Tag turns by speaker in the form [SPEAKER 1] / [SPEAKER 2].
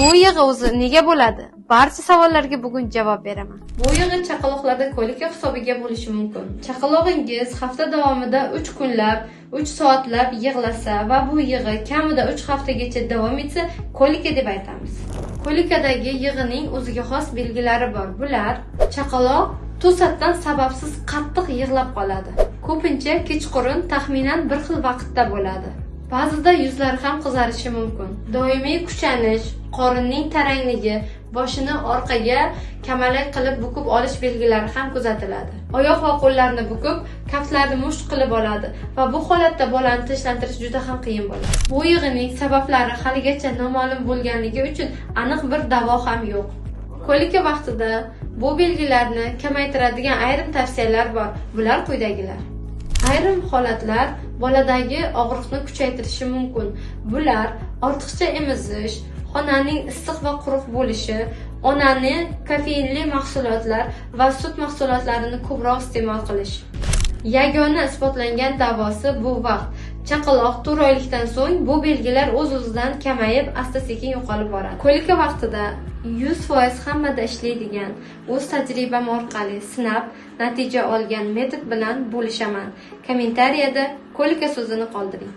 [SPEAKER 1] Bu yig'i o'zi nega bo'ladi? Barcha savollarga bugun javob beraman. Bu yig'i chaqaloqlarda kolika hisobiga bo'lishi mumkin. Chaqalog'ingiz hafta davomida 3 kunlab, 3 soatlab yig'lasa va bu yig'i kamida 3 haftagacha davom etsa, kolika deb aytamiz. Kolikadagi yig'ining o'ziga xos belgilari bor. Bular: chaqaloq to'satdan sababsiz qattiq yig'lab qoladi. Ko'pincha kechqurun taxminan bir xil vaqtda bo'ladi. Ba'zida yuzlari ham qizarishi mumkin. Doimiy kuchanish, qorinning tarangligi, boshini orqaga kamalak qilib bukib olish belgilari ham kuzatiladi. Oyoq va qo'llarni bukib, kaftlarni musht qilib oladi va bu holatda bolani tinchlantirish juda ham qiyin bo'ladi. Bu yig'ining sabablari haligacha noma'lum bo'lganligi uchun aniq bir davo ham yo'q. Kolika vaqtida bu belgilarni kamaytiradigan ayrim tavsiyalar bor. Bular quyidagilar. Ayrim holatlar boladagi og'riqni kuchaytirishi mumkin. Bular ortiqcha emizish, xonaning issiq va quruq bo'lishi, onaning kofeinli mahsulotlar va sut mahsulotlarini ko'proq iste'mol qilish. Yagona isbotlangan davosi bu vaqt. Chaqaloq 4 oylikdan so'ng bu belgilar o'z-o'zidan kamayib, asta-sekin yo'qolib boradi. Kolika vaqtida 100% hammada ishlaydigan, o'z tajribam orqali sinab, natija olgan metod bilan bo'lishaman. Kommentariyada kolika so'zini qoldiring.